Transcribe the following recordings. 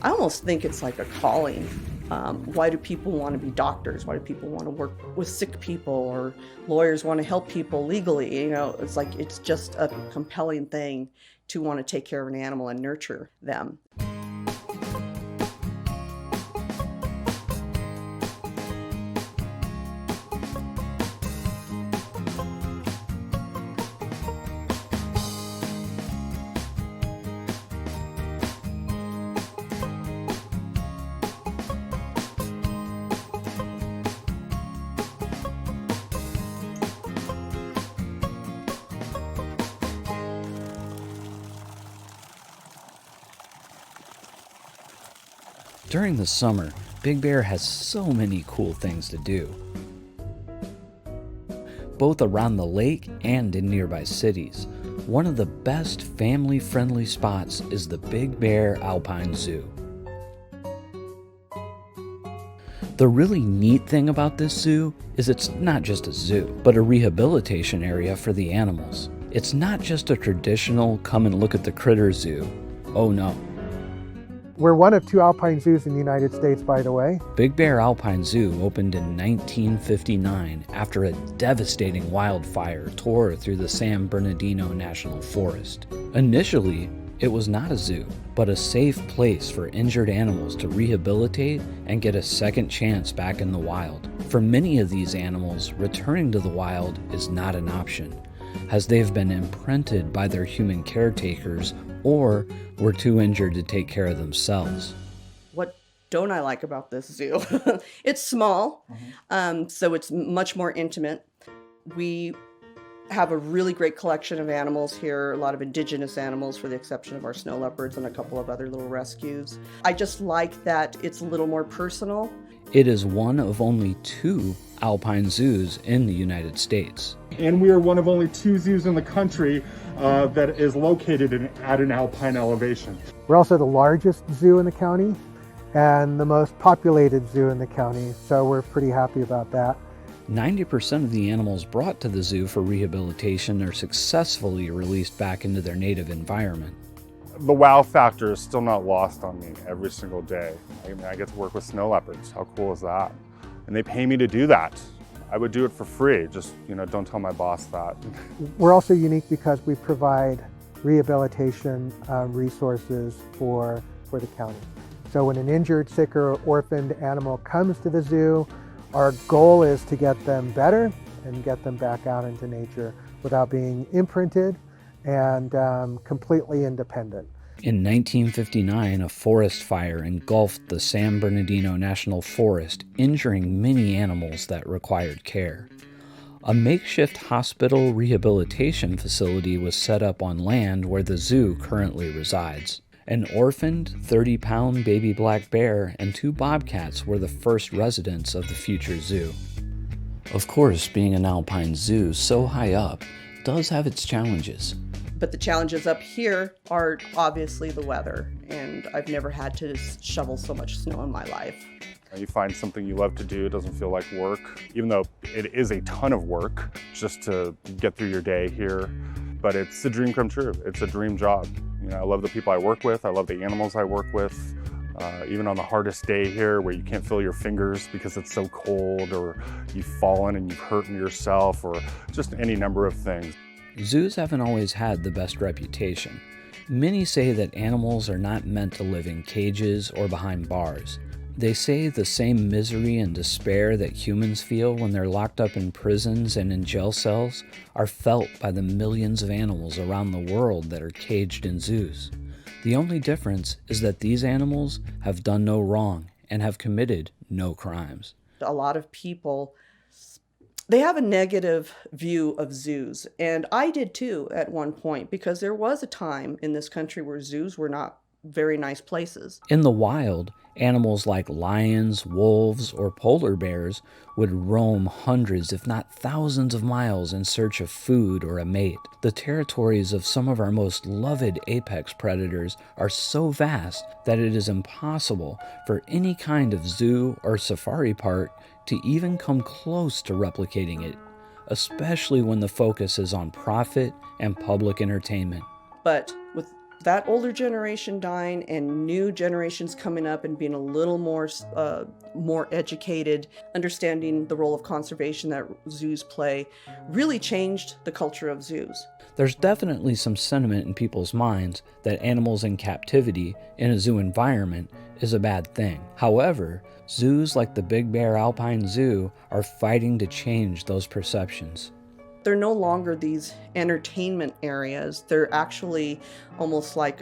I almost think it's like a calling. Why do people want to be doctors? Why do people want to work with sick people, or lawyers want to help people legally? It's like it's just a compelling thing to want to take care of an animal and nurture them. During the summer, Big Bear has so many cool things to do, both around the lake and in nearby cities. One of the best family-friendly spots is the Big Bear Alpine Zoo. The really neat thing about this zoo is it's not just a zoo, but a rehabilitation area for the animals. It's not just a traditional come and look at the critter zoo. Oh no. We're one of 2 alpine zoos in the United States, by the way. Big Bear Alpine Zoo opened in 1959 after a devastating wildfire tore through the San Bernardino National Forest. Initially, it was not a zoo, but a safe place for injured animals to rehabilitate and get a second chance back in the wild. For many of these animals, returning to the wild is not an option, as they've been imprinted by their human caretakers or were too injured to take care of themselves. What don't I like about this zoo? It's small, so it's much more intimate. We have a really great collection of animals here, a lot of indigenous animals, for the exception of our snow leopards and a couple of other little rescues. I just like that it's a little more personal. It is one of only 2 alpine zoos in the United States. And we are one of only 2 zoos in the country that is located at an alpine elevation. We're also the largest zoo in the county and the most populated zoo in the county, so we're pretty happy about that. 90% of the animals brought to the zoo for rehabilitation are successfully released back into their native environment. The wow factor is still not lost on me every single day. I get to work with snow leopards. How cool is that? And they pay me to do that. I would do it for free. Just, don't tell my boss that. We're also unique because we provide rehabilitation resources for the county. So when an injured, sick, or orphaned animal comes to the zoo, our goal is to get them better and get them back out into nature without being imprinted and completely independent. In 1959, a forest fire engulfed the San Bernardino National Forest, injuring many animals that required care. A makeshift hospital rehabilitation facility was set up on land where the zoo currently resides. An orphaned 30-pound baby black bear and 2 bobcats were the first residents of the future zoo. Of course, being an alpine zoo so high up does have its challenges. But the challenges up here are obviously the weather, and I've never had to shovel so much snow in my life. You find something you love to do, it doesn't feel like work, even though it is a ton of work just to get through your day here. But it's a dream come true. It's a dream job. I love the people I work with. I love the animals I work with. Even on the hardest day here where you can't feel your fingers because it's so cold, or you've fallen and you've hurt yourself, or just any number of things. Zoos haven't always had the best reputation. Many say that animals are not meant to live in cages or behind bars. They say the same misery and despair that humans feel when they're locked up in prisons and in jail cells are felt by the millions of animals around the world that are caged in zoos. The only difference is that these animals have done no wrong and have committed no crimes. A lot of people, they have a negative view of zoos, and I did too at one point, because there was a time in this country where zoos were not very nice places. In the wild, animals like lions, wolves, or polar bears would roam hundreds, if not thousands of miles in search of food or a mate. The territories of some of our most loved apex predators are so vast that it is impossible for any kind of zoo or safari park to even come close to replicating it, especially when the focus is on profit and public entertainment. But with That older generation dying and new generations coming up and being a little more educated, understanding the role of conservation that zoos play, really changed the culture of zoos. There's definitely some sentiment in people's minds that animals in captivity in a zoo environment is a bad thing. However, zoos like the Big Bear Alpine Zoo are fighting to change those perceptions. They're no longer these entertainment areas. They're actually almost like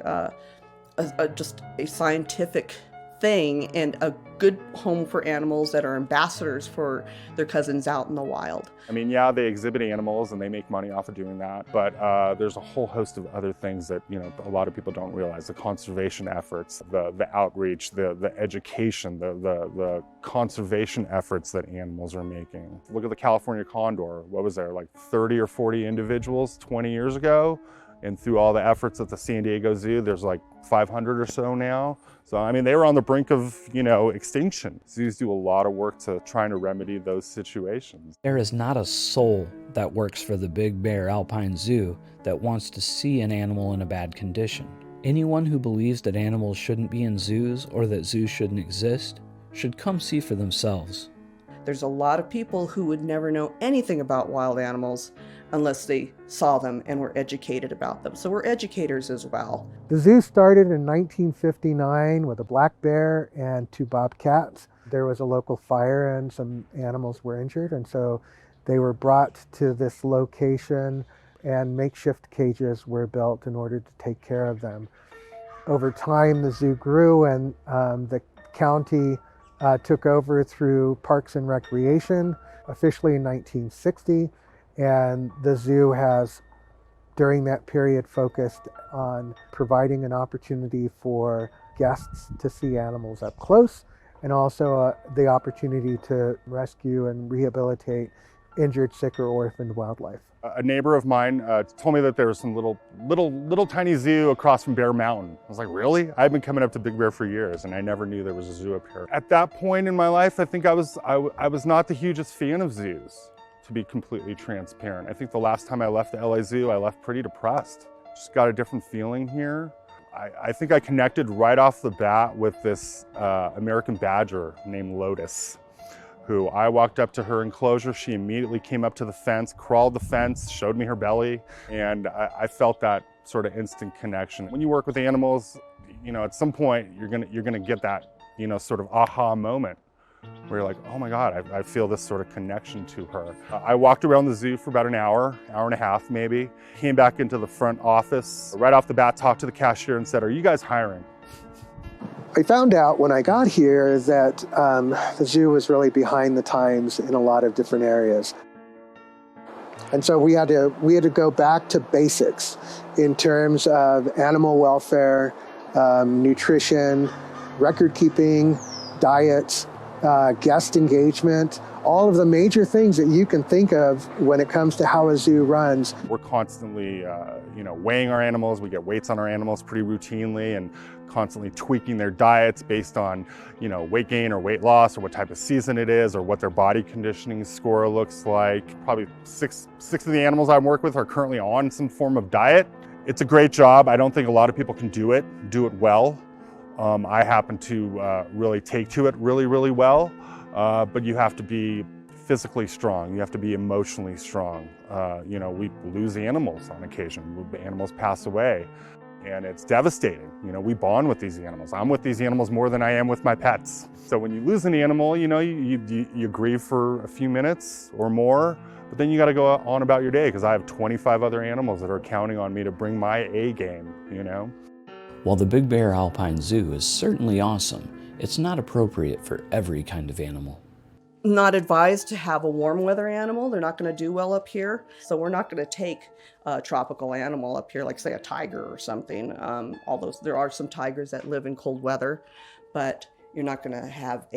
just a scientific thing and a good home for animals that are ambassadors for their cousins out in the wild. I mean, yeah, they exhibit animals and they make money off of doing that, but there's a whole host of other things that, you know, a lot of people don't realize. The conservation efforts, the outreach, the education, the conservation efforts that animals are making. Look at the California condor. What was there, like 30 or 40 individuals 20 years ago? And through all the efforts at the San Diego Zoo, there's like 500 or so now. So, I mean, they were on the brink of, you know, extinction. Zoos do a lot of work to trying to remedy those situations. There is not a soul that works for the Big Bear Alpine Zoo that wants to see an animal in a bad condition. Anyone who believes that animals shouldn't be in zoos or that zoos shouldn't exist should come see for themselves. There's a lot of people who would never know anything about wild animals unless they saw them and were educated about them. So we're educators as well. The zoo started in 1959 with a black bear and 2 bobcats. There was a local fire and some animals were injured, and so they were brought to this location and makeshift cages were built in order to take care of them. Over time, the zoo grew and the county took over through Parks and Recreation, officially in 1960. And the zoo has, during that period, focused on providing an opportunity for guests to see animals up close, and also the opportunity to rescue and rehabilitate injured, sick, or orphaned wildlife. A neighbor of mine told me that there was some little tiny zoo across from Bear Mountain. I was like, really? I've been coming up to Big Bear for years, and I never knew there was a zoo up here. At that point in my life, I think I was not the hugest fan of zoos, to be completely transparent. I think the last time I left the LA Zoo, I left pretty depressed. Just got a different feeling here. I think I connected right off the bat with this American badger named Lotus, who I walked up to her enclosure. She immediately came up to the fence, crawled the fence, showed me her belly, and I felt that sort of instant connection. When you work with animals, you know, at some point you're gonna get that, you know, sort of aha moment, where you're like, oh my God, I feel this sort of connection to her. I walked around the zoo for about an hour and a half maybe, came back into the front office, right off the bat talked to the cashier and said, are you guys hiring? I found out when I got here that the zoo was really behind the times in a lot of different areas. And so we had to go back to basics in terms of animal welfare, nutrition, record keeping, diets, guest engagement, all of the major things that you can think of when it comes to how a zoo runs. We're constantly, you know, weighing our animals. We get weights on our animals pretty routinely and constantly tweaking their diets based on, you know, weight gain or weight loss or what type of season it is or what their body conditioning score looks like. Probably six of the animals I work with are currently on some form of diet. It's a great job. I don't think a lot of people can do it well. I happen to really take to it really well, but you have to be physically strong. You have to be emotionally strong. You know, we lose animals on occasion. Animals pass away, and it's devastating. You know, we bond with these animals. I'm with these animals more than I am with my pets. So when you lose an animal, you know, you grieve for a few minutes or more, but then you got to go on about your day because I have 25 other animals that are counting on me to bring my A game, you know? While the Big Bear Alpine Zoo is certainly awesome, it's not appropriate for every kind of animal. Not advised to have a warm weather animal. They're not going to do well up here. So we're not going to take a tropical animal up here, like say a tiger or something. Although there are some tigers that live in cold weather, but you're not going to have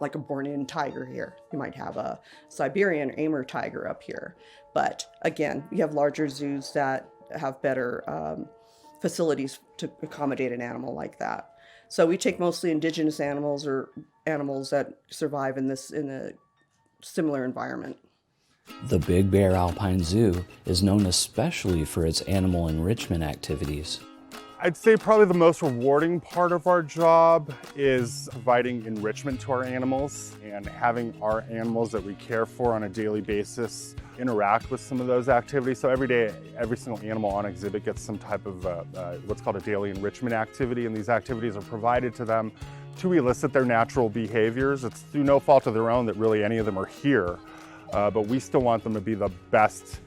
like a born-in tiger here. You might have a Siberian or Amur tiger up here. But again, you have larger zoos that have better facilities to accommodate an animal like that. So we take mostly indigenous animals or animals that survive in a similar environment. The Big Bear Alpine Zoo is known especially for its animal enrichment activities. I'd say probably the most rewarding part of our job is providing enrichment to our animals and having our animals that we care for on a daily basis interact with some of those activities. So every day, every single animal on exhibit gets some type of what's called a daily enrichment activity, and these activities are provided to them to elicit their natural behaviors. It's through no fault of their own that really any of them are here, but we still want them to be the best,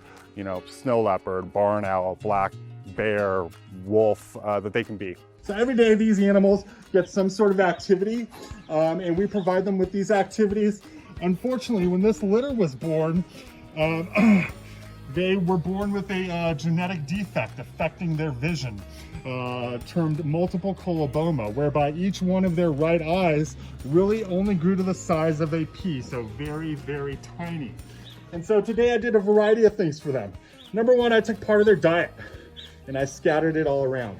snow leopard, barn owl, black bear, wolf that they can be. So every day these animals get some sort of activity, and we provide them with these activities. Unfortunately, when this litter was born, they were born with a genetic defect affecting their vision, termed multiple coloboma, whereby each one of their right eyes really only grew to the size of a pea, so very, very tiny. And so today I did a variety of things for them. Number one, I took part of their diet and I scattered it all around.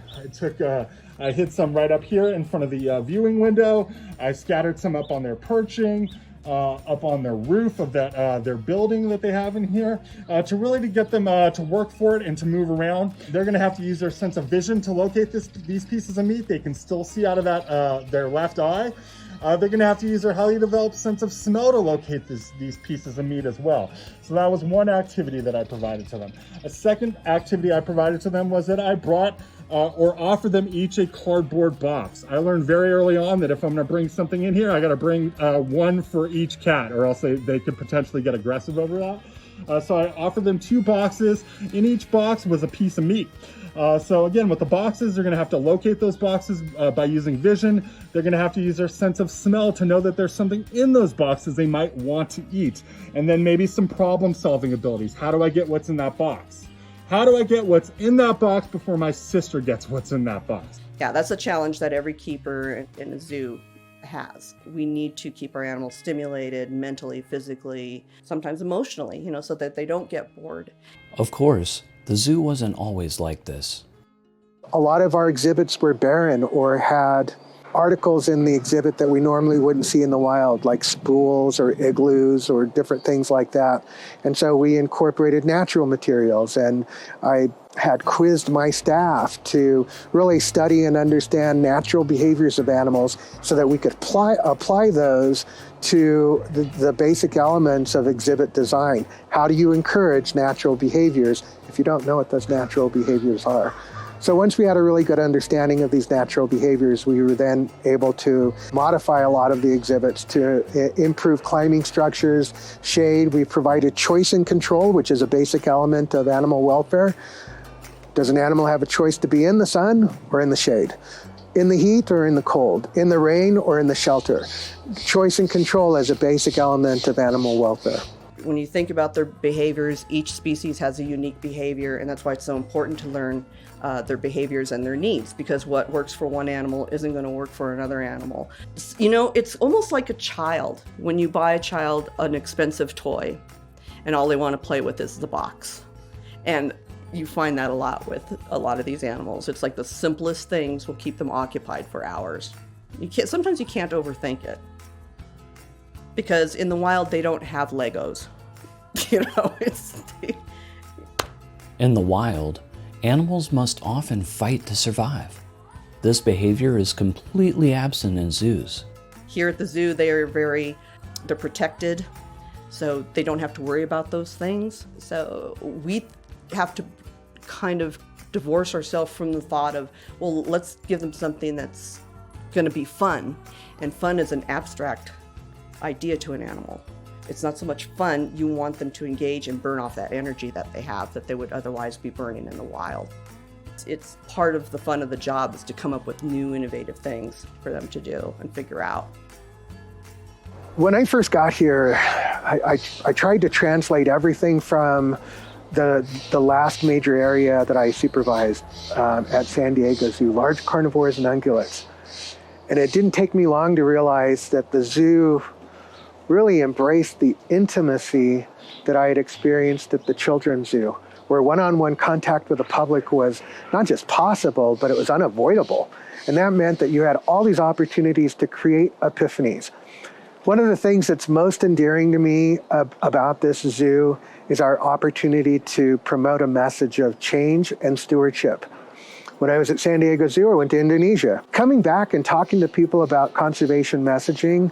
I hid some right up here in front of the viewing window. I scattered some up on their perching, up on their roof of their building that they have in here, to get them to work for it and to move around. They're gonna have to use their sense of vision to locate these pieces of meat. They can still see out of their left eye. They're gonna have to use their highly developed sense of smell to locate these pieces of meat as well. So that was one activity that I provided to them. A second activity I provided to them was that I brought or offer them each a cardboard box. I learned very early on that if I'm gonna bring something in here, I gotta bring one for each cat, or else they could potentially get aggressive over that. So I offered them 2 boxes. In each box was a piece of meat. So again, with the boxes, they're gonna have to locate those boxes by using vision. They're gonna have to use their sense of smell to know that there's something in those boxes they might want to eat. And then maybe some problem-solving abilities. How do I get what's in that box? How do I get what's in that box before my sister gets what's in that box? Yeah, that's a challenge that every keeper in a zoo has. We need to keep our animals stimulated mentally, physically, sometimes emotionally, so that they don't get bored. Of course, the zoo wasn't always like this. A lot of our exhibits were barren or had articles in the exhibit that we normally wouldn't see in the wild, like spools or igloos or different things like that. And so we incorporated natural materials, and I had quizzed my staff to really study and understand natural behaviors of animals so that we could apply those to the basic elements of exhibit design. How do you encourage natural behaviors if you don't know what those natural behaviors are? So once we had a really good understanding of these natural behaviors, we were then able to modify a lot of the exhibits to improve climbing structures, shade. We provided choice and control, which is a basic element of animal welfare. Does an animal have a choice to be in the sun or in the shade? In the heat or in the cold? In the rain or in the shelter? Choice and control is a basic element of animal welfare. When you think about their behaviors, each species has a unique behavior, and that's why it's so important to learn their behaviors and their needs, because what works for one animal isn't going to work for another animal. It's almost like a child. When you buy a child an expensive toy and all they want to play with is the box. And you find that a lot with a lot of these animals. It's like the simplest things will keep them occupied for hours. Sometimes you can't overthink it, because in the wild they don't have Legos. In the wild, animals must often fight to survive. This behavior is completely absent in zoos. Here at the zoo, they're protected, so they don't have to worry about those things. So we have to kind of divorce ourselves from the thought of, well, let's give them something that's going to be fun. And fun is an abstract idea to an animal. It's not so much fun. You want them to engage and burn off that energy that they have that they would otherwise be burning in the wild. It's part of the fun of the job is to come up with new innovative things for them to do and figure out. When I first got here, I tried to translate everything from the last major area that I supervised at San Diego Zoo, large carnivores and ungulates. And it didn't take me long to realize that the zoo really embraced the intimacy that I had experienced at the children's zoo, where one-on-one contact with the public was not just possible, but it was unavoidable. And that meant that you had all these opportunities to create epiphanies. One of the things that's most endearing to me about this zoo is our opportunity to promote a message of change and stewardship. When I was at San Diego Zoo, I went to Indonesia. Coming back and talking to people about conservation messaging,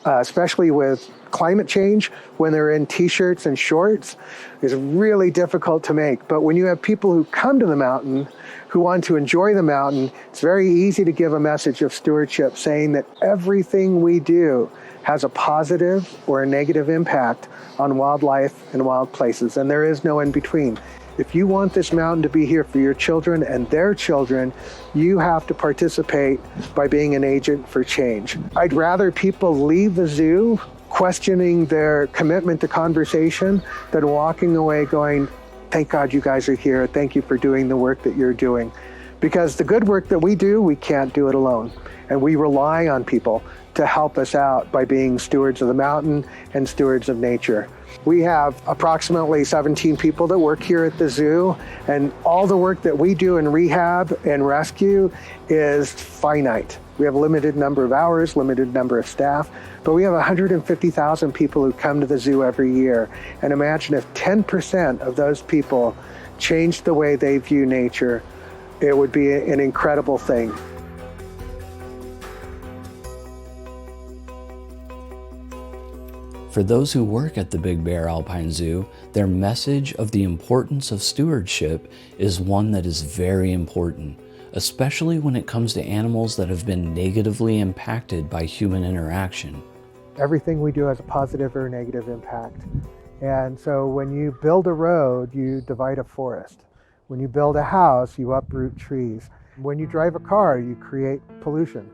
especially with climate change, when they're in t-shirts and shorts, is really difficult to make. But when you have people who come to the mountain, who want to enjoy the mountain, it's very easy to give a message of stewardship, saying that everything we do has a positive or a negative impact on wildlife and wild places, and there is no in between. If you want this mountain to be here for your children and their children, you have to participate by being an agent for change. I'd rather people leave the zoo questioning their commitment to conversation than walking away going, thank God you guys are here. Thank you for doing the work that you're doing. Because the good work that we do, we can't do it alone. And we rely on people to help us out by being stewards of the mountain and stewards of nature. We have approximately 17 people that work here at the zoo, and all the work that we do in rehab and rescue is finite. We have a limited number of hours, limited number of staff, but we have 150,000 people who come to the zoo every year. And imagine if 10% of those people changed the way they view nature, it would be an incredible thing. For those who work at the Big Bear Alpine Zoo, their message of the importance of stewardship is one that is very important, especially when it comes to animals that have been negatively impacted by human interaction. Everything we do has a positive or negative impact. And so when you build a road, you divide a forest. When you build a house, you uproot trees. When you drive a car, you create pollution.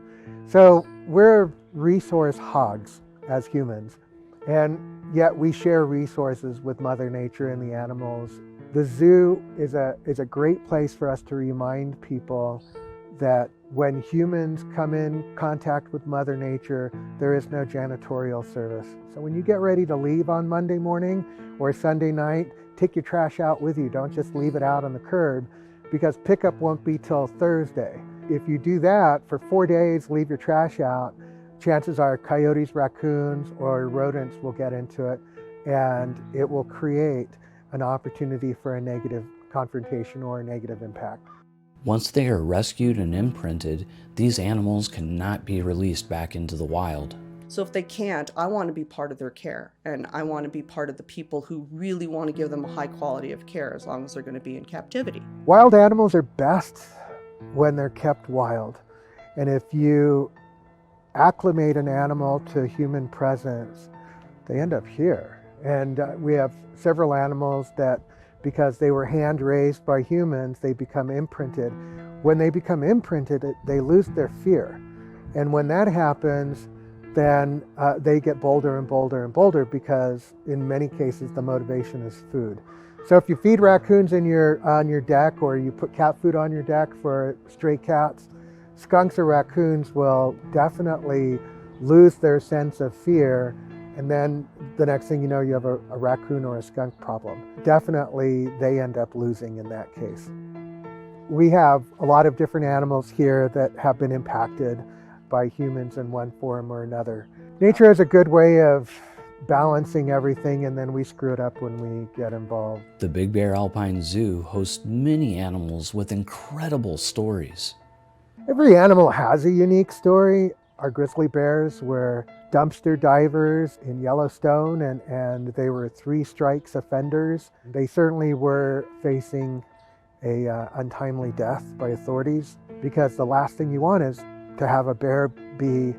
So we're resource hogs as humans. And yet we share resources with Mother Nature and the animals. The zoo is a great place for us to remind people that when humans come in contact with Mother Nature, there is no janitorial service. So when you get ready to leave on Monday morning or Sunday night, take your trash out with you. Don't just leave it out on the curb, because pickup won't be till Thursday. If you do that for 4 days, leave your trash out, chances are coyotes, raccoons, or rodents will get into it, and it will create an opportunity for a negative confrontation or a negative impact. Once they are rescued and imprinted, these animals cannot be released back into the wild. So if they can't, I want to be part of their care, and I want to be part of the people who really want to give them a high quality of care as long as they're going to be in captivity. Wild animals are best when they're kept wild. And if you acclimate an animal to human presence, they end up here. And we have several animals that, because they were hand raised by humans, they become imprinted. When they become imprinted, they lose their fear. And when that happens, then they get bolder and bolder and bolder, because in many cases the motivation is food. So if you feed raccoons on your deck, or you put cat food on your deck for stray cats, skunks or raccoons will definitely lose their sense of fear, and then the next thing you know, you have a raccoon or a skunk problem. Definitely they end up losing in that case. We have a lot of different animals here that have been impacted by humans in one form or another. Nature is a good way of balancing everything, and then we screw it up when we get involved. The Big Bear Alpine Zoo hosts many animals with incredible stories. Every animal has a unique story. Our grizzly bears were dumpster divers in Yellowstone, and they were 3 strikes offenders. They certainly were facing a untimely death by authorities, because the last thing you want is to have a bear be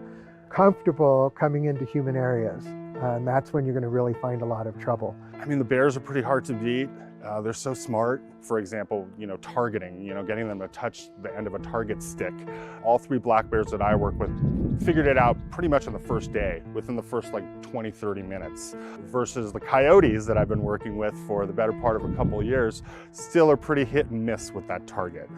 comfortable coming into human areas. And that's when you're going to really find a lot of trouble. I mean, the bears are pretty hard to beat. They're so smart. For example, targeting, getting them to touch the end of a target stick. All 3 black bears that I work with figured it out pretty much on the first day, within the first 20, 30 minutes. Versus the coyotes that I've been working with for the better part of a couple of years, still are pretty hit and miss with that target.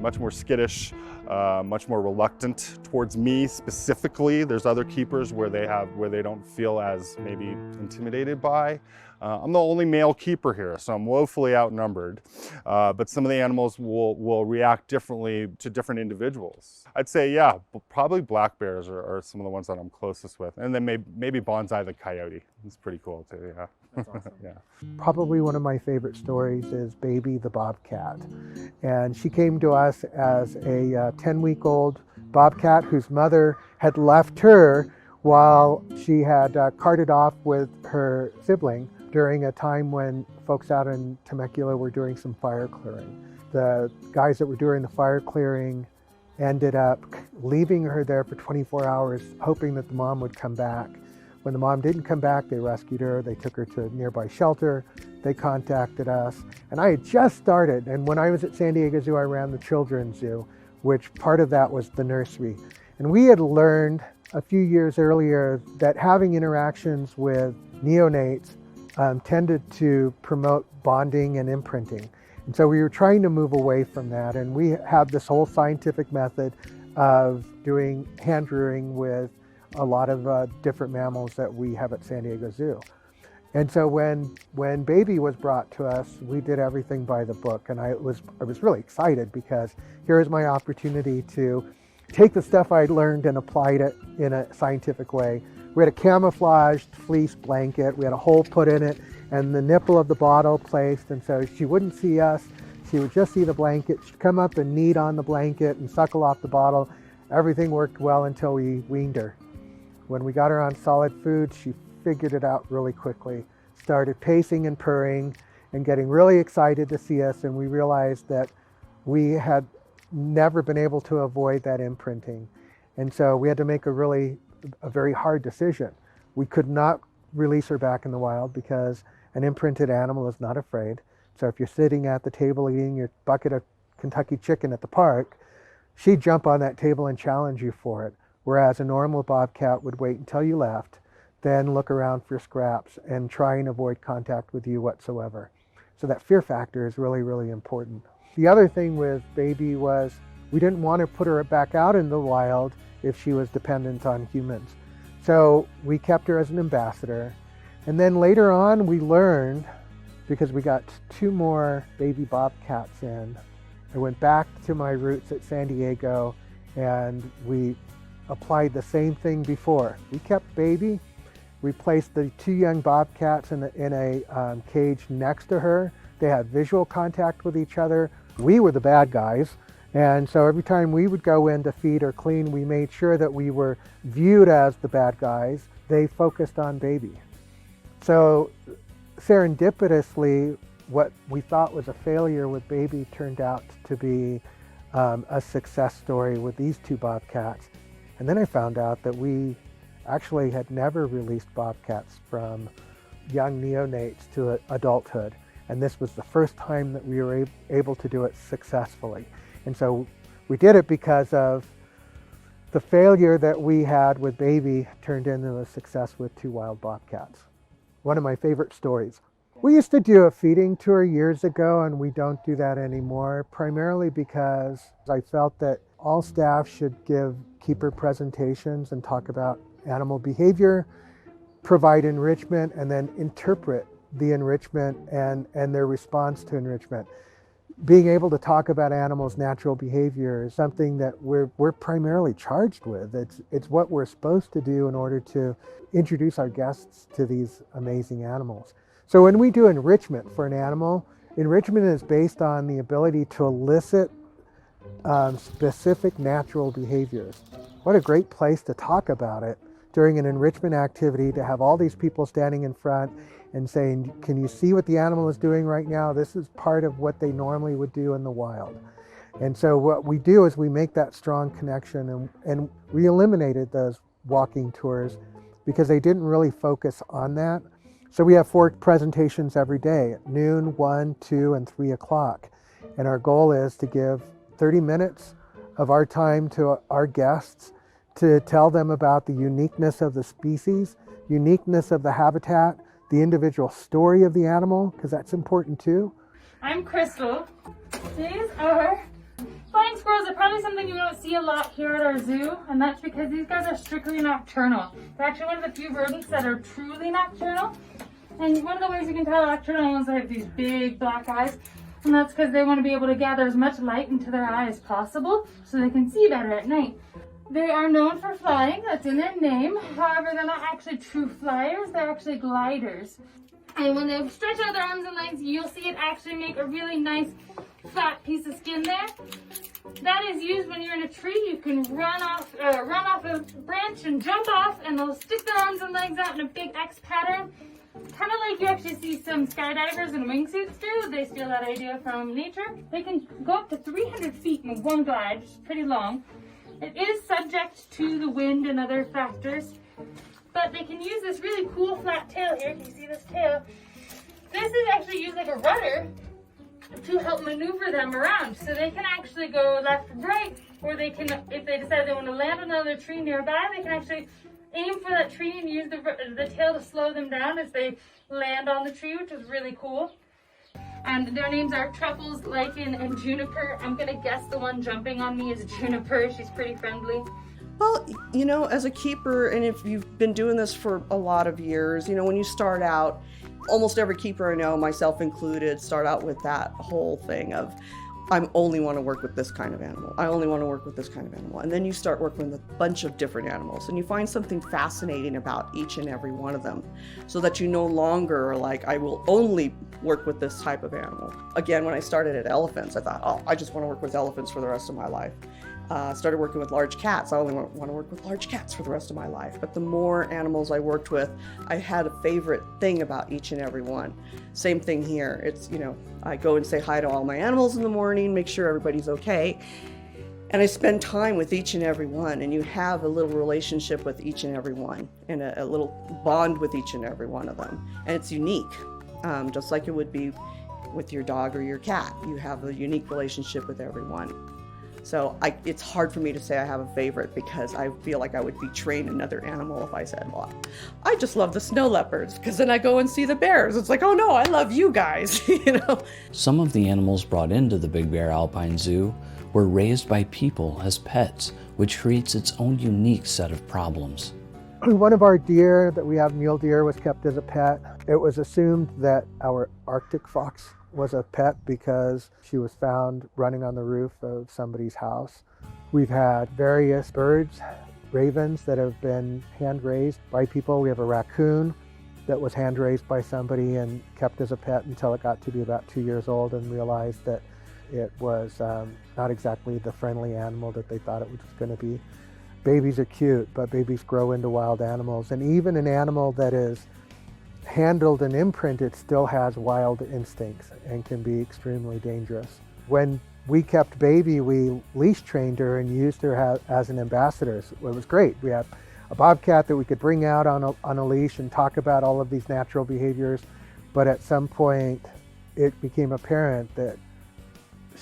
Much more skittish, much more reluctant towards me specifically. There's other keepers where they don't feel as maybe intimidated by. I'm the only male keeper here, so I'm woefully outnumbered. But some of the animals will react differently to different individuals. I'd say, yeah, probably black bears are some of the ones that I'm closest with. And then maybe Bonsai the coyote. It's pretty cool too, yeah. That's awesome. Yeah. Probably one of my favorite stories is Baby the bobcat. And she came to us as a 10-week-old bobcat whose mother had left her while she had carted off with her sibling during a time when folks out in Temecula were doing some fire clearing. The guys that were doing the fire clearing ended up leaving her there for 24 hours, hoping that the mom would come back. When the mom didn't come back, they rescued her. They took her to a nearby shelter. They contacted us. And I had just started. And when I was at San Diego Zoo, I ran the children's zoo, which part of that was the nursery. And we had learned a few years earlier that having interactions with neonates tended to promote bonding and imprinting. And so we were trying to move away from that. And we have this whole scientific method of doing hand rearing with a lot of different mammals that we have at San Diego Zoo. And so when Baby was brought to us, we did everything by the book. And I was really excited because here is my opportunity to take the stuff I'd learned and applied it in a scientific way. We had a camouflaged fleece blanket. We had a hole put in it and the nipple of the bottle placed. And so she wouldn't see us. She would just see the blanket. She'd come up and knead on the blanket and suckle off the bottle. Everything worked well until we weaned her. When we got her on solid food, she figured it out really quickly, started pacing and purring and getting really excited to see us. And we realized that we had never been able to avoid that imprinting. And so we had to make a very hard decision. We could not release her back in the wild because an imprinted animal is not afraid. So if you're sitting at the table eating your bucket of Kentucky chicken at the park, she'd jump on that table and challenge you for it. Whereas a normal bobcat would wait until you left, then look around for scraps and try and avoid contact with you whatsoever. So that fear factor is really, really important. The other thing with Baby was we didn't want to put her back out in the wild if she was dependent on humans. So we kept her as an ambassador. And then later on we learned, because we got 2 more baby bobcats in, I went back to my roots at San Diego and we applied the same thing before. We kept Baby. We placed the 2 young bobcats in a cage next to her. They had visual contact with each other. We were the bad guys. And so every time we would go in to feed or clean, we made sure that we were viewed as the bad guys. They focused on Baby. So serendipitously, what we thought was a failure with Baby turned out to be a success story with these 2 bobcats. And then I found out that we actually had never released bobcats from young neonates to adulthood. And this was the first time that we were able to do it successfully. And so we did it because of the failure that we had with Baby turned into a success with 2 wild bobcats. One of my favorite stories. We used to do a feeding tour years ago, and we don't do that anymore, primarily because I felt that all staff should give keeper presentations and talk about animal behavior, provide enrichment, and then interpret the enrichment and their response to enrichment. Being able to talk about animals' natural behavior is something that we're primarily charged with. It's what we're supposed to do in order to introduce our guests to these amazing animals. So when we do enrichment for an animal, enrichment is based on the ability to elicit specific natural behaviors. What a great place to talk about it during an enrichment activity, to have all these people standing in front and saying, can you see what the animal is doing right now? This is part of what they normally would do in the wild. And so what we do is we make that strong connection, and we eliminated those walking tours because they didn't really focus on that. So we have 4 presentations every day at noon, 1, 2, and 3 o'clock. And our goal is to give 30 minutes of our time to our guests to tell them about the uniqueness of the species, uniqueness of the habitat, the individual story of the animal, because that's important too. I'm Crystal. These are flying squirrels. Are probably something you don't see a lot here at our zoo, and that's because these guys are strictly nocturnal. They're actually one of the few rodents that are truly nocturnal. And one of the ways you can tell nocturnal is they have these big black eyes, and that's because they want to be able to gather as much light into their eye as possible so they can see better at night. They are known for flying, that's in their name. However, they're not actually true flyers, they're actually gliders. And when they stretch out their arms and legs, you'll see it actually make a really nice flat piece of skin there. That is used when you're in a tree. You can run off a branch and jump off, and they'll stick their arms and legs out in a big X pattern. Kind of like you actually see some skydivers in wingsuits do. They steal that idea from nature. They can go up to 300 feet in one glide, which is pretty long. It is subject to the wind and other factors, but they can use this really cool flat tail here. Can you see this tail? This is actually used like a rudder to help maneuver them around. So they can actually go left, right, or they can, if they decide they want to land on another tree nearby, they can actually aim for that tree and use the tail to slow them down as they land on the tree, which is really cool. And their names are Truffles, Lichen, and Juniper. I'm gonna guess the one jumping on me is Juniper. She's pretty friendly. Well, you know, as a keeper, and if you've been doing this for a lot of years, you know, when you start out, almost every keeper I know, myself included, start out with that whole thing of, I only want to work with this kind of animal. I only want to work with this kind of animal. And then you start working with a bunch of different animals, and you find something fascinating about each and every one of them, so that you no longer are like, I will only work with this type of animal. Again, when I started at elephants, I thought, oh, I just want to work with elephants for the rest of my life. Started working with large cats. I only want to work with large cats for the rest of my life. But the more animals I worked with, I had a favorite thing about each and every one. Same thing here. It's, you know, I go and say hi to all my animals in the morning, make sure everybody's okay. And I spend time with each and every one, and you have a little relationship with each and every one, and a little bond with each and every one of them. And it's unique, just like it would be with your dog or your cat. You have a unique relationship with everyone. So it's hard for me to say I have a favorite, because I feel like I would betraying another animal if I said, well, I just love the snow leopards, because then I go and see the bears. It's like, oh no, I love you guys, you know? Some of the animals brought into the Big Bear Alpine Zoo were raised by people as pets, which creates its own unique set of problems. One of our deer that we have, mule deer, was kept as a pet. It was assumed that our Arctic fox was a pet because she was found running on the roof of somebody's house. We've had various birds, ravens, that have been hand-raised by people. We have a raccoon that was hand-raised by somebody and kept as a pet until it got to be about 2 years old and realized that it was not exactly the friendly animal that they thought it was going to be. Babies are cute, but babies grow into wild animals. And even an animal that is handled and imprinted still has wild instincts and can be extremely dangerous. When we kept Baby, we leash trained her and used her as an ambassador. So it was great. We had a bobcat that we could bring out on a leash and talk about all of these natural behaviors. But at some point, it became apparent that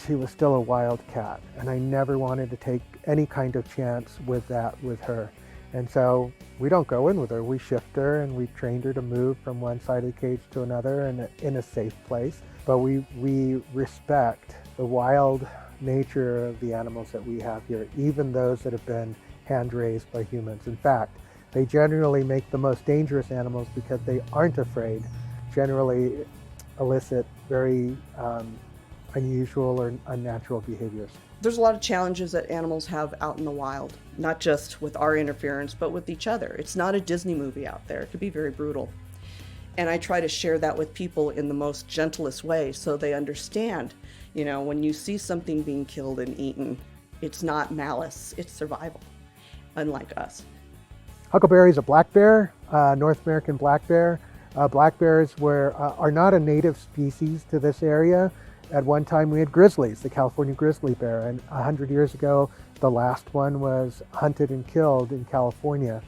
she was still a wild cat, and I never wanted to take any kind of chance with that with her. And so we don't go in with her. We shift her, and we trained her to move from one side of the cage to another in a safe place. But we respect the wild nature of the animals that we have here, even those that have been hand-raised by humans. In fact, they generally make the most dangerous animals because they aren't afraid, generally elicit very unusual or unnatural behaviors. There's a lot of challenges that animals have out in the wild, not just with our interference, but with each other. It's not a Disney movie out there. It could be very brutal. And I try to share that with people in the most gentlest way so they understand, you know, when you see something being killed and eaten, it's not malice, it's survival, unlike us. Huckleberry is a black bear, North American black bear. Black bears are not a native species to this area. At one time we had grizzlies, the California grizzly bear, and 100 years ago the last one was hunted and killed in California.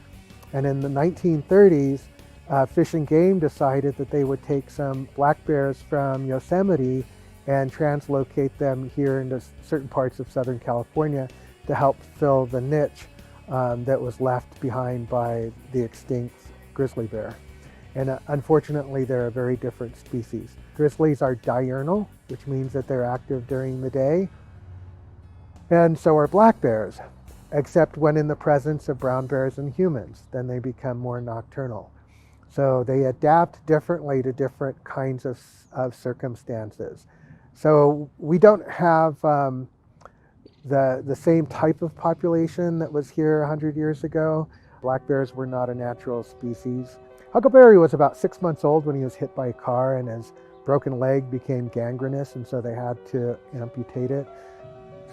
And in the 1930s, Fish and Game decided that they would take some black bears from Yosemite and translocate them here into certain parts of Southern California to help fill the niche that was left behind by the extinct grizzly bear. And unfortunately, they're a very different species. Grizzlies are diurnal, which means that they're active during the day. And so are black bears, except when in the presence of brown bears and humans, then they become more nocturnal. So they adapt differently to different kinds of circumstances. So we don't have the same type of population that was here 100 years ago. Black bears were not a natural species. Huckleberry was about 6 months old when he was hit by a car, and his broken leg became gangrenous, and so they had to amputate it.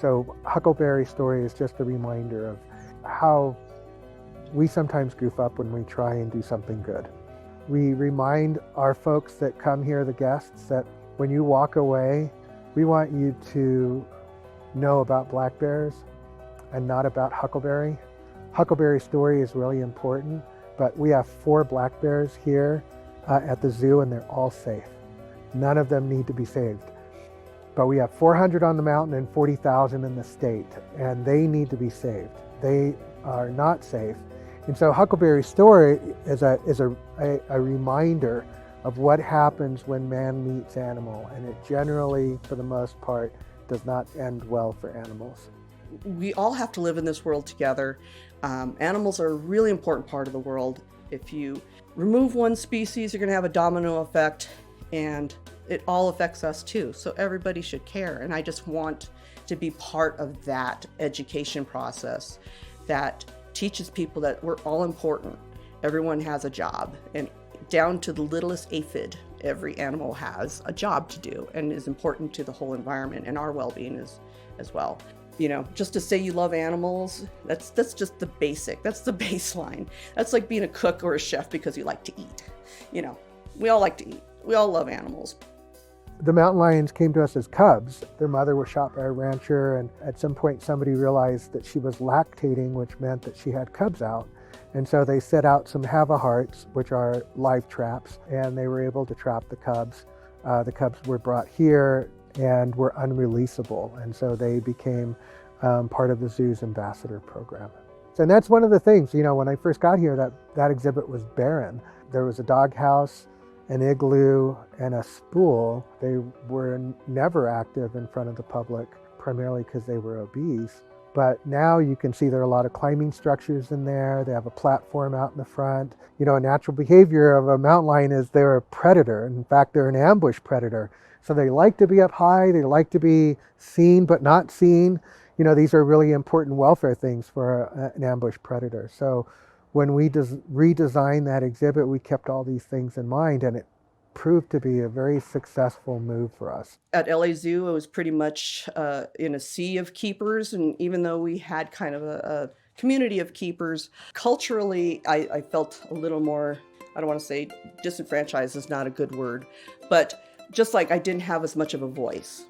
So Huckleberry's story is just a reminder of how we sometimes goof up when we try and do something good. We remind our folks that come here, the guests, that when you walk away, we want you to know about black bears and not about Huckleberry. Huckleberry's story is really important, but we have 4 black bears here at the zoo, and they're all safe. None of them need to be saved. But we have 400 on the mountain and 40,000 in the state, and they need to be saved. They are not safe. And so Huckleberry's story is a reminder of what happens when man meets animal, and it generally, for the most part, does not end well for animals. We all have to live in this world together. Animals are a really important part of the world. If you remove one species, you're going to have a domino effect, and it all affects us too. So everybody should care. And I just want to be part of that education process that teaches people that we're all important. Everyone has a job, and down to the littlest aphid, every animal has a job to do and is important to the whole environment and our well-being as well. You know, just to say you love animals, that's just the basic, that's the baseline. That's like being a cook or a chef because you like to eat. You know, we all like to eat. We all love animals. The mountain lions came to us as cubs. Their mother was shot by a rancher, and at some point somebody realized that she was lactating, which meant that she had cubs out. And so they set out some have-a-hearts, which are live traps, and they were able to trap the cubs. The cubs were brought here and were unreleasable, and so they became part of the zoo's ambassador program. And that's one of the things, you know, when I first got here, that exhibit was barren. There was a doghouse, an igloo, and a spool. They were never active in front of the public, primarily because they were obese. But now you can see there are a lot of climbing structures in there. They have a platform out in the front. You know, a natural behavior of a mountain lion is they're a predator. In fact, they're an ambush predator. So they like to be up high. They like to be seen but not seen. You know, these are really important welfare things for an ambush predator. So when we redesigned that exhibit, we kept all these things in mind, and it proved to be a very successful move for us. At LA Zoo, it was pretty much in a sea of keepers, and even though we had kind of a community of keepers, culturally, I felt a little more, I don't want to say disenfranchised is not a good word, but just like I didn't have as much of a voice.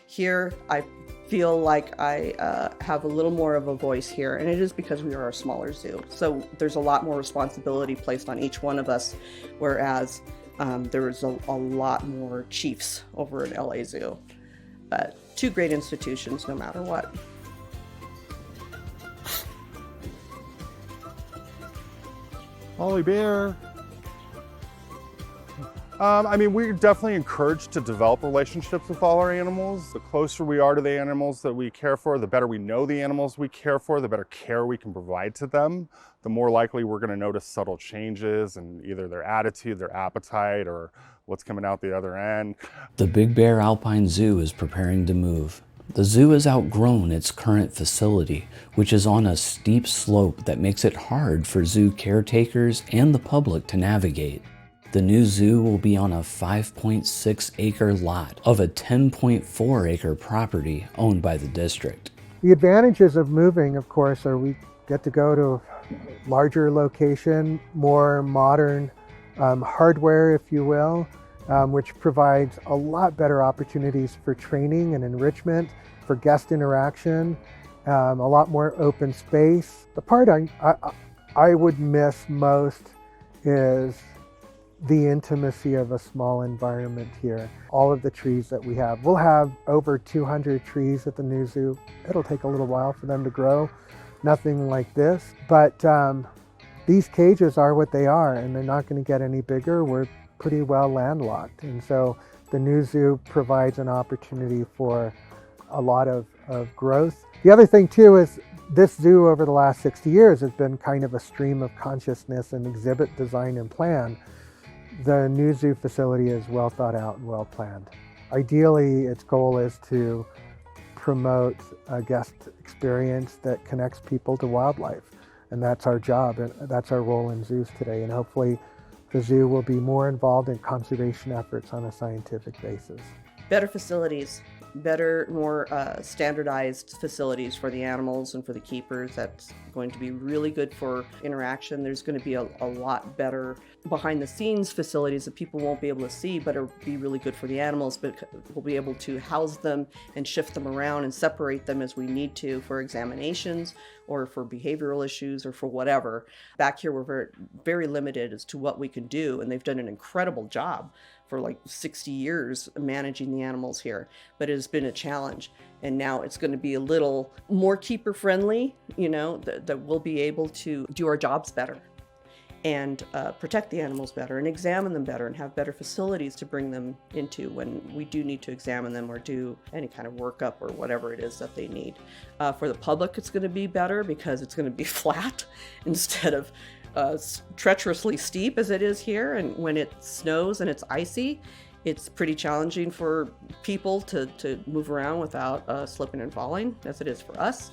Here, I feel like I have a little more of a voice here, and it is because we are a smaller zoo. So there's a lot more responsibility placed on each one of us, whereas there was a lot more chiefs over at LA Zoo. But 2 great institutions, no matter what. Holly Bear. I mean, we're definitely encouraged to develop relationships with all our animals. The closer we are to the animals that we care for, the better we know the animals we care for, the better care we can provide to them, the more likely we're going to notice subtle changes in either their attitude, their appetite, or what's coming out the other end. The Big Bear Alpine Zoo is preparing to move. The zoo has outgrown its current facility, which is on a steep slope that makes it hard for zoo caretakers and the public to navigate. The new zoo will be on a 5.6 acre lot of a 10.4 acre property owned by the district. The advantages of moving, of course, are we get to go to a larger location, more modern hardware, if you will, which provides a lot better opportunities for training and enrichment, for guest interaction, a lot more open space. The part I would miss most is the intimacy of a small environment here. All of the trees that we have. We'll have over 200 trees at the new zoo. It'll take a little while for them to grow. Nothing like this, but these cages are what they are, and they're not going to get any bigger. We're pretty well landlocked, and so the new zoo provides an opportunity for a lot of growth. The other thing too is this zoo over the last 60 years has been kind of a stream of consciousness and exhibit design and plan. The new zoo facility is well thought out and well planned. Ideally, its goal is to promote a guest experience that connects people to wildlife. And that's our job, and that's our role in zoos today. And hopefully the zoo will be more involved in conservation efforts on a scientific basis. Better facilities, better, more standardized facilities for the animals and for the keepers. That's going to be really good for interaction. There's going to be a lot better behind the scenes facilities that people won't be able to see, but it'll be really good for the animals, but we'll be able to house them and shift them around and separate them as we need to for examinations or for behavioral issues or for whatever. Back here, we're very, very limited as to what we can do, and they've done an incredible job for like 60 years managing the animals here, but it has been a challenge. And now it's going to be a little more keeper friendly, you know, that we'll be able to do our jobs better and protect the animals better and examine them better and have better facilities to bring them into when we do need to examine them or do any kind of workup or whatever it is that they need. For the public, it's going to be better because it's going to be flat instead of treacherously steep as it is here. And when it snows and it's icy, it's pretty challenging for people to move around without slipping and falling, as it is for us.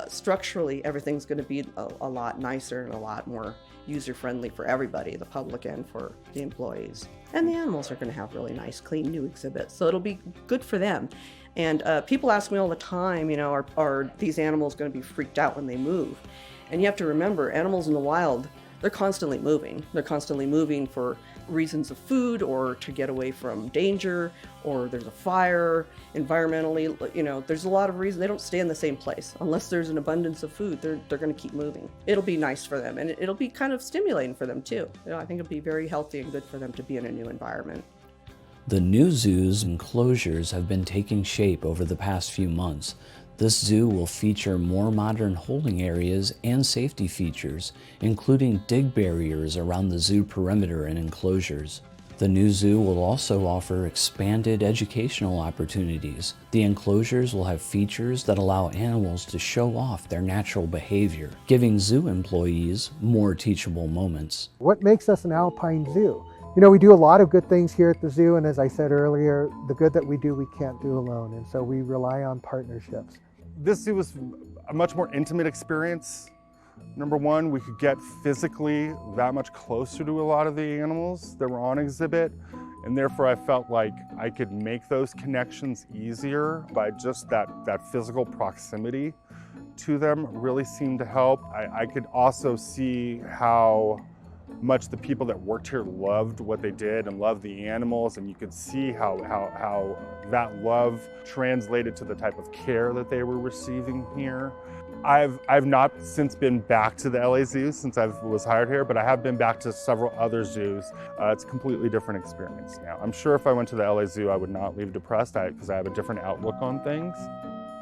Structurally, everything's going to be a lot nicer and a lot more user-friendly for everybody, the public and for the employees. And the animals are going to have really nice, clean, new exhibits, so it'll be good for them. And people ask me all the time, you know, are these animals going to be freaked out when they move? And you have to remember, animals in the wild, they're constantly moving. They're constantly moving for reasons of food or to get away from danger, or there's a fire, environmentally, you know, there's a lot of reasons. They don't stay in the same place. Unless there's an abundance of food, they're going to keep moving. It'll be nice for them, and it'll be kind of stimulating for them too. You know, I think it'll be very healthy and good for them to be in a new environment. The new zoos and enclosures have been taking shape over the past few months. This zoo will feature more modern holding areas and safety features, including dig barriers around the zoo perimeter and enclosures. The new zoo will also offer expanded educational opportunities. The enclosures will have features that allow animals to show off their natural behavior, giving zoo employees more teachable moments. What makes us an alpine zoo? You know, we do a lot of good things here at the zoo, and as I said earlier, the good that we do, we can't do alone, and so we rely on partnerships. This zoo was a much more intimate experience. Number one, we could get physically that much closer to a lot of the animals that were on exhibit, and therefore I felt like I could make those connections easier by just that physical proximity to them really seemed to help. I could also see how much the people that worked here loved what they did and loved the animals, and you could see how that love translated to the type of care that they were receiving here. I've not since been back to the LA Zoo since I was hired here, but I have been back to several other zoos. It's a completely different experience now. I'm sure if I went to the LA Zoo, I would not leave depressed because I have a different outlook on things.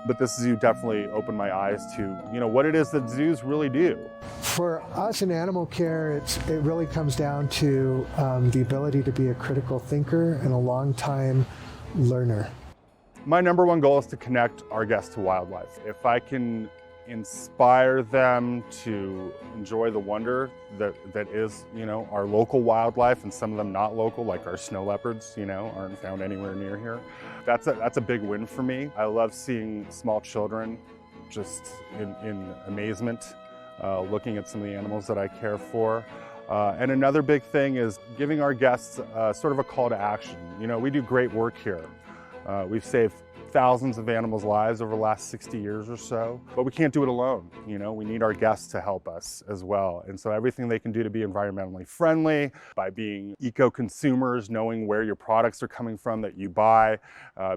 But this zoo definitely opened my eyes to, you know, what it is that zoos really do. For us in animal care, it really comes down to the ability to be a critical thinker and a long-time learner. My number one goal is to connect our guests to wildlife. If I can inspire them to enjoy the wonder that is, you know, our local wildlife, and some of them not local, like our snow leopards, you know, aren't found anywhere near here. That's a big win for me. I love seeing small children just in amazement, looking at some of the animals that I care for. And another big thing is giving our guests sort of a call to action. You know, we do great work here. We've saved thousands of animals' lives over the last 60 years or so, but we can't do it alone. You know, we need our guests to help us as well. And so everything they can do to be environmentally friendly by being eco-consumers, knowing where your products are coming from that you buy,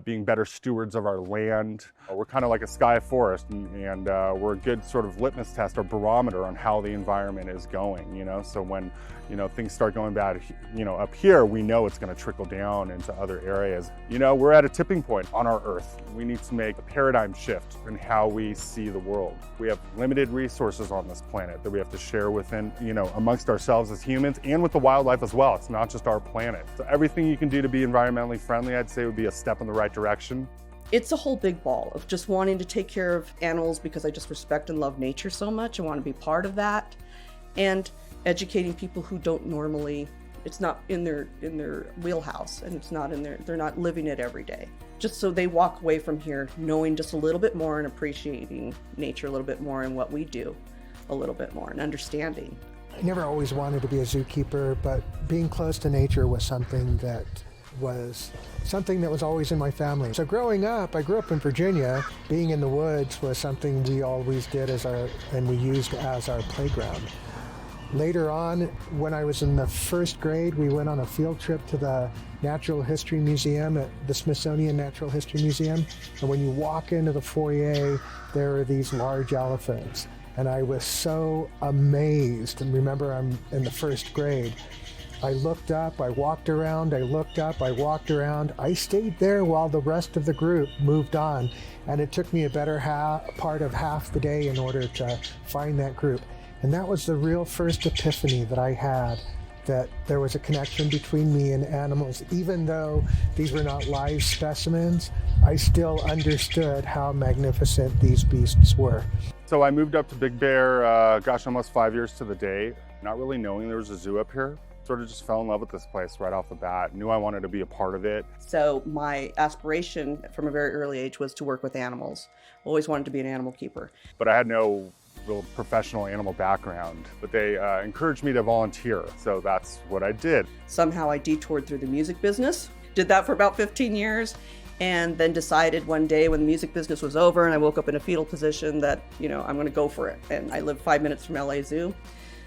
being better stewards of our land. We're kind of like a sky forest, and we're a good sort of litmus test or barometer on how the environment is going, you know? So when, you know, things start going bad, you know, up here, we know it's going to trickle down into other areas. You know, we're at a tipping point on our Earth. We need to make a paradigm shift in how we see the world. We have limited resources on this planet that we have to share within, you know, amongst ourselves as humans and with the wildlife as well. It's not just our planet. So everything you can do to be environmentally friendly, I'd say, would be a step in the right direction. It's a whole big ball of just wanting to take care of animals because I just respect and love nature so much. I want to be part of that, and educating people who don't normally, it's not in their wheelhouse, and it's not in their, they're not living it every day. Just so they walk away from here knowing just a little bit more and appreciating nature a little bit more and what we do a little bit more and understanding. I never always wanted to be a zookeeper, but being close to nature was something that was always in my family. So growing up, I grew up in Virginia. Being in the woods was something we always did and we used as our playground. Later on, when I was in the first grade, we went on a field trip to the Natural History Museum at the Smithsonian Natural History Museum. And when you walk into the foyer, there are these large elephants. And I was so amazed. And remember, I'm in the first grade. I looked up, I walked around, I looked up, I walked around. I stayed there while the rest of the group moved on. And it took me a better part of half the day in order to find that group. And that was the real first epiphany that I had, that there was a connection between me and animals. Even though these were not live specimens, I still understood how magnificent these beasts were. So I moved up to Big Bear, almost 5 years to the day, not really knowing there was a zoo up here. Sort of just fell in love with this place right off the bat, knew I wanted to be a part of it. So my aspiration from a very early age was to work with animals. Always wanted to be an animal keeper. But I had no real professional animal background, but they encouraged me to volunteer, so that's what I did. Somehow I detoured through the music business, did that for about 15 years, and then decided one day when the music business was over and I woke up in a fetal position that, I'm going to go for it. And I live 5 minutes from LA Zoo.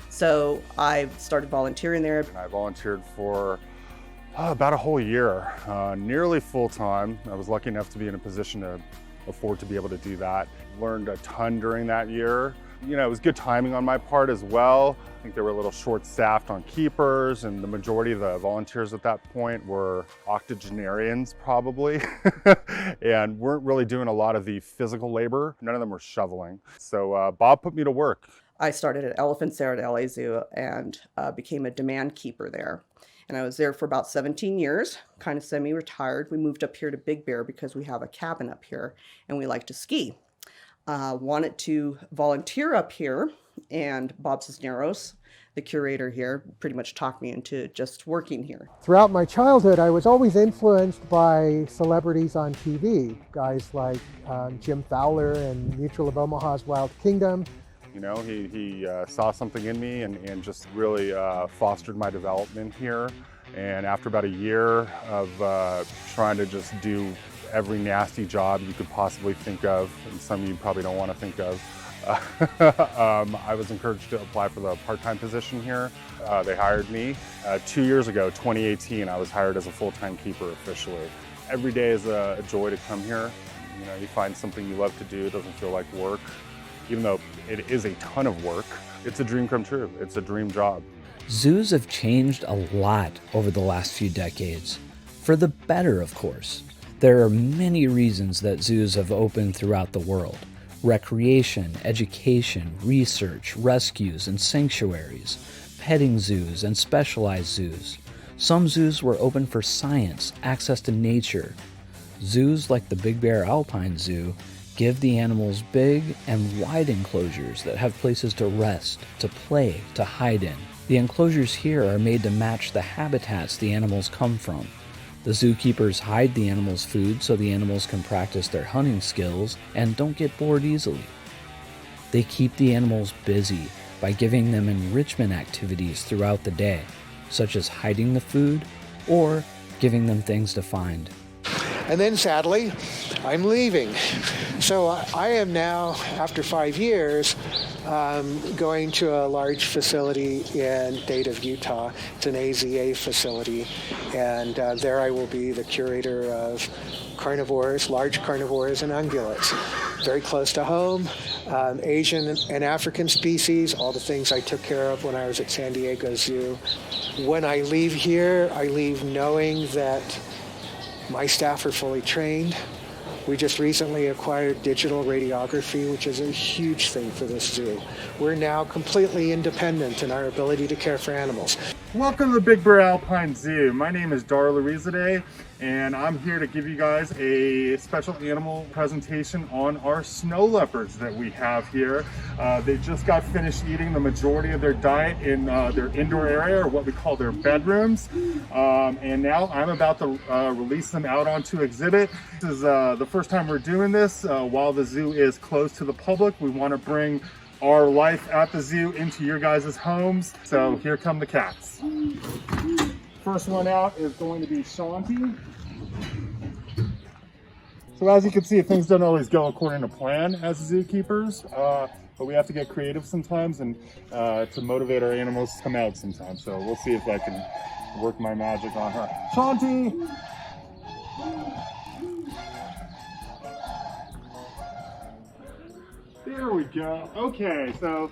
So I started volunteering there. And I volunteered for about a whole year, nearly full time. I was lucky enough to be in a position to afford to be able to do that. Learned a ton during that year. It was good timing on my part as well. I think they were a little short-staffed on keepers, and the majority of the volunteers at that point were octogenarians probably, and weren't really doing a lot of the physical labor. None of them were shoveling. So Bob put me to work. I started at elephants there at LA Zoo and became a demand keeper there. And I was there for about 17 years, kind of semi-retired. We moved up here to Big Bear because we have a cabin up here and we like to ski. Wanted to volunteer up here, and Bob Cisneros, the curator here, pretty much talked me into just working here. Throughout my childhood, I was always influenced by celebrities on TV, guys like Jim Fowler and Mutual of Omaha's Wild Kingdom. He saw something in me and just really fostered my development here. And after about a year of trying to just do every nasty job you could possibly think of, and some you probably don't want to think of, I was encouraged to apply for the part-time position here. They hired me 2 years ago, 2018. I was hired as a full-time keeper officially. Every day is a joy to come here. You find something you love to do. It doesn't feel like work. Even though it is a ton of work, it's a dream come true. It's a dream job. Zoos have changed a lot over the last few decades. For the better, of course. There are many reasons that zoos have opened throughout the world. Recreation, education, research, rescues, and sanctuaries. Petting zoos and specialized zoos. Some zoos were open for science, access to nature. Zoos like the Big Bear Alpine Zoo give the animals big and wide enclosures that have places to rest, to play, to hide in. The enclosures here are made to match the habitats the animals come from. The zookeepers hide the animals' food so the animals can practice their hunting skills and don't get bored easily. They keep the animals busy by giving them enrichment activities throughout the day, such as hiding the food or giving them things to find. And then sadly, I'm leaving. So I am now, after 5 years, going to a large facility in Dade, Utah. It's an AZA facility, and there I will be the curator of carnivores, large carnivores and ungulates. Very close to home, Asian and African species, all the things I took care of when I was at San Diego Zoo. When I leave here, I leave knowing that my staff are fully trained. We just recently acquired digital radiography, which is a huge thing for this zoo. We're now completely independent in our ability to care for animals. Welcome to the Big Bear Alpine Zoo. My name is Dar Larizade, and I'm here to give you guys a special animal presentation on our snow leopards that we have here. They just got finished eating the majority of their diet in their indoor area, or what we call their bedrooms. And now I'm about to release them out onto exhibit. This is the first time we're doing this. While the zoo is closed to the public, we want to bring our life at the zoo into your guys' homes. So here come the cats. First one out is going to be Shanti. So as you can see, things don't always go according to plan as zookeepers, but we have to get creative sometimes and to motivate our animals to come out sometimes. So we'll see if I can work my magic on her. Shanti! There we go. Okay, so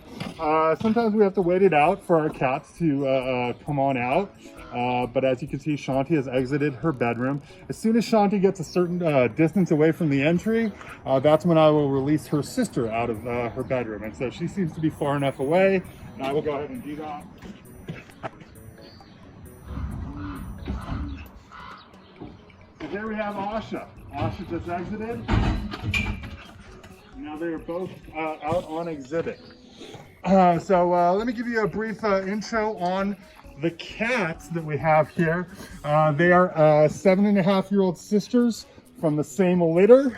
sometimes we have to wait it out for our cats to come on out. But as you can see, Shanti has exited her bedroom. As soon as Shanti gets a certain distance away from the entry, that's when I will release her sister out of her bedroom. And so she seems to be far enough away, and I will go ahead and do that. So there we have Asha. Asha just exited. Now they are both out on exhibit. So let me give you a brief intro on the cats that we have here. They are 7.5-year-old sisters from the same litter.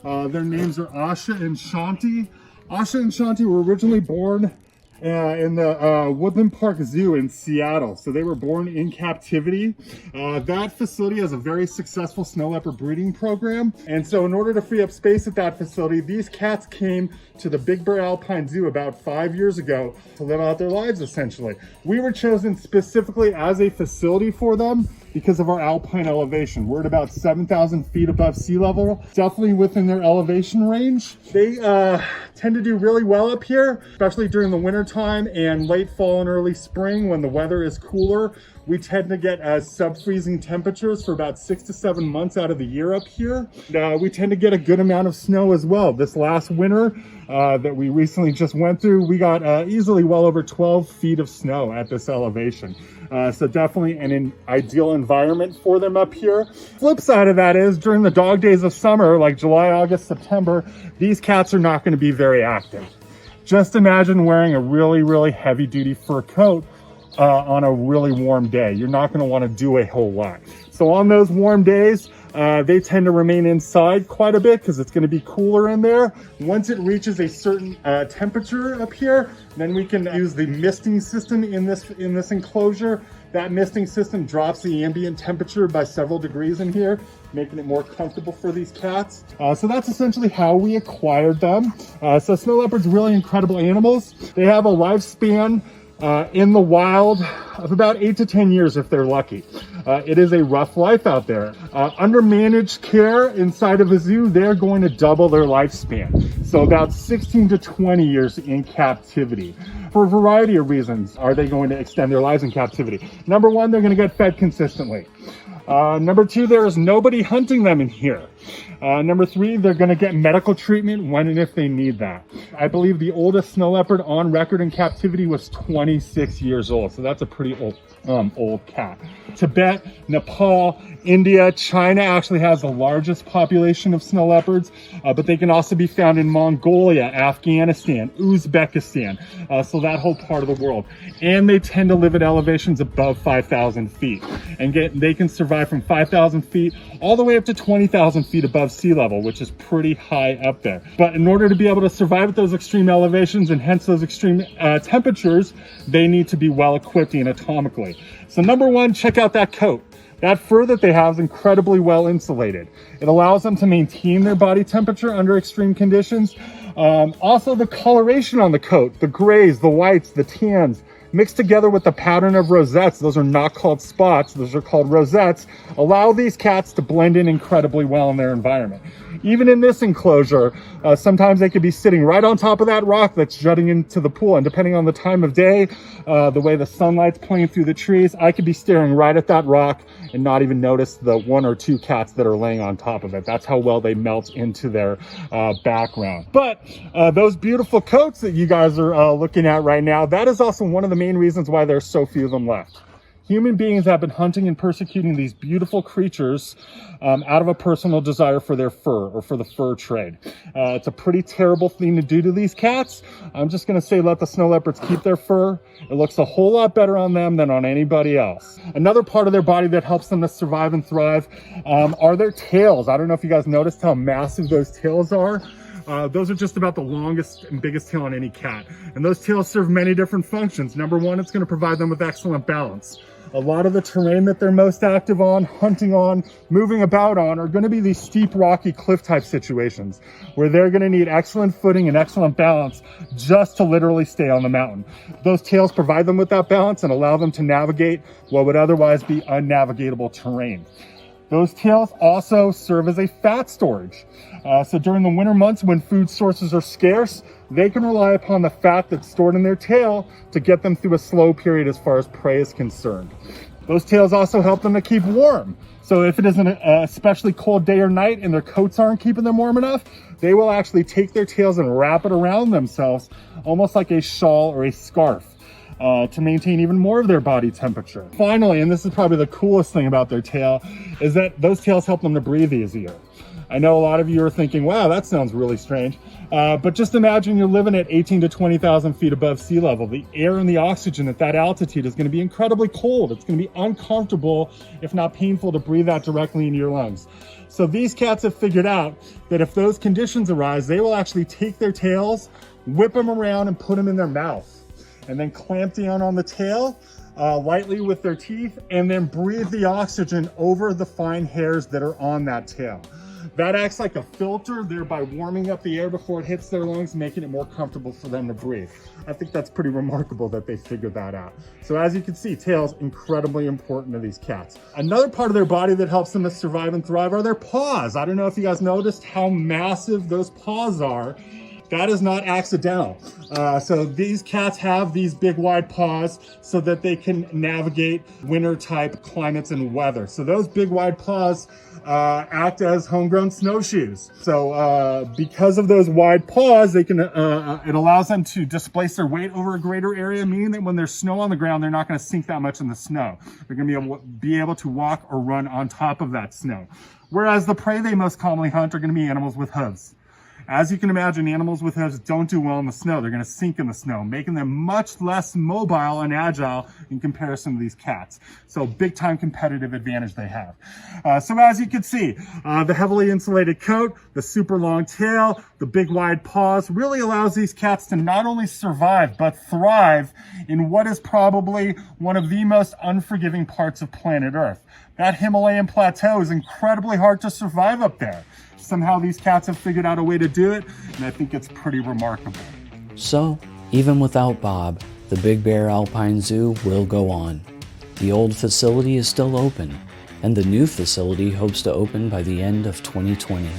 Their names are Asha and Shanti. Asha and Shanti were originally born in the Woodland Park Zoo in Seattle. So they were born in captivity. That facility has a very successful snow leopard breeding program. And so in order to free up space at that facility, these cats came to the Big Bear Alpine Zoo about 5 years ago to live out their lives, essentially. We were chosen specifically as a facility for them because of our alpine elevation. We're at about 7,000 feet above sea level, definitely within their elevation range. They tend to do really well up here, especially during the winter time and late fall and early spring when the weather is cooler. We tend to get sub-freezing temperatures for about 6 to 7 months out of the year up here. We tend to get a good amount of snow as well. This last winter that we recently just went through, we got easily well over 12 feet of snow at this elevation. So definitely an ideal environment for them up here. Flip side of that is during the dog days of summer, like July, August, September, these cats are not going to be very active. Just imagine wearing a really, really heavy duty fur coat on a really warm day. You're not going to want to do a whole lot. So on those warm days, they tend to remain inside quite a bit because it's going to be cooler in there. Once it reaches a certain temperature up here, then we can use the misting system in this enclosure. That misting system drops the ambient temperature by several degrees in here, making it more comfortable for these cats. So that's essentially how we acquired them. So snow leopards are really incredible animals. They have a lifespan in the wild of about 8 to 10 years if they're lucky. It is a rough life out there. Under managed care inside of a zoo, they're going to double their lifespan. So about 16 to 20 years in captivity. For a variety of reasons are they going to extend their lives in captivity. Number one, they're going to get fed consistently. Number two, there is nobody hunting them in here. Number three, they're going to get medical treatment when and if they need that. I believe the oldest snow leopard on record in captivity was 26 years old. So that's a pretty old cat. Tibet, Nepal, India, China actually has the largest population of snow leopards, but they can also be found in Mongolia, Afghanistan, Uzbekistan, so that whole part of the world. And they tend to live at elevations above 5,000 feet. And they can survive from 5,000 feet all the way up to 20,000 feet above sea level, which is pretty high up there. But in order to be able to survive at those extreme elevations and hence those extreme temperatures, they need to be well equipped anatomically. So number one, check out that coat. That fur that they have is incredibly well insulated. It allows them to maintain their body temperature under extreme conditions. Also the coloration on the coat, the grays, the whites, the tans, mixed together with the pattern of rosettes, those are not called spots, those are called rosettes, allow these cats to blend in incredibly well in their environment. Even in this enclosure, sometimes they could be sitting right on top of that rock that's jutting into the pool, and depending on the time of day, the way the sunlight's playing through the trees, I could be staring right at that rock and not even notice the 1 or 2 cats that are laying on top of it. That's how well they melt into their background. But those beautiful coats that you guys are looking at right now, that is also one of the main reasons why there's so few of them left. Human beings have been hunting and persecuting these beautiful creatures out of a personal desire for their fur or for the fur trade. It's a pretty terrible thing to do to these cats. I'm just going to say let the snow leopards keep their fur. It looks a whole lot better on them than on anybody else. Another part of their body that helps them to survive and thrive are their tails. I don't know if you guys noticed how massive those tails are. Those are just about the longest and biggest tail on any cat. And those tails serve many different functions. Number one, it's going to provide them with excellent balance. A lot of the terrain that they're most active on, hunting on, moving about on, are going to be these steep, rocky, cliff type situations where they're going to need excellent footing and excellent balance just to literally stay on the mountain. Those tails provide them with that balance and allow them to navigate what would otherwise be unnavigatable terrain. Those tails also serve as a fat storage. So during the winter months when food sources are scarce, they can rely upon the fat that's stored in their tail to get them through a slow period as far as prey is concerned. Those tails also help them to keep warm. So if it is an especially cold day or night and their coats aren't keeping them warm enough, they will actually take their tails and wrap it around themselves, almost like a shawl or a scarf. To maintain even more of their body temperature. Finally, and this is probably the coolest thing about their tail, is that those tails help them to breathe easier. I know a lot of you are thinking, wow, that sounds really strange. But just imagine you're living at 18 to 20,000 feet above sea level. The air and the oxygen at that altitude is going to be incredibly cold. It's going to be uncomfortable, if not painful, to breathe out directly into your lungs. So these cats have figured out that if those conditions arise, they will actually take their tails, whip them around, and put them in their mouth, and then clamp down on the tail lightly with their teeth, and then breathe the oxygen over the fine hairs that are on that tail. That acts like a filter, thereby warming up the air before it hits their lungs, making it more comfortable for them to breathe. I think that's pretty remarkable that they figured that out. So as you can see, tails incredibly important to these cats. Another part of their body that helps them to survive and thrive are their paws. I don't know if you guys noticed how massive those paws are. That is not accidental. So these cats have these big wide paws so that they can navigate winter type climates and weather. So those big wide paws act as homegrown snowshoes. So because of those wide paws, they can it allows them to displace their weight over a greater area, meaning that when there's snow on the ground, they're not going to sink that much in the snow. They're going to be able to walk or run on top of that snow. Whereas the prey they most commonly hunt are going to be animals with hooves. As you can imagine, animals with hooves don't do well in the snow. They're going to sink in the snow, making them much less mobile and agile in comparison to these cats. So big time competitive advantage they have. So as you can see, the heavily insulated coat, the super long tail, the big wide paws really allows these cats to not only survive, but thrive in what is probably one of the most unforgiving parts of planet Earth. That Himalayan plateau is incredibly hard to survive up there. Somehow these cats have figured out a way to do it, and I think it's pretty remarkable. So, even without Bob, the Big Bear Alpine Zoo will go on. The old facility is still open, and the new facility hopes to open by the end of 2020.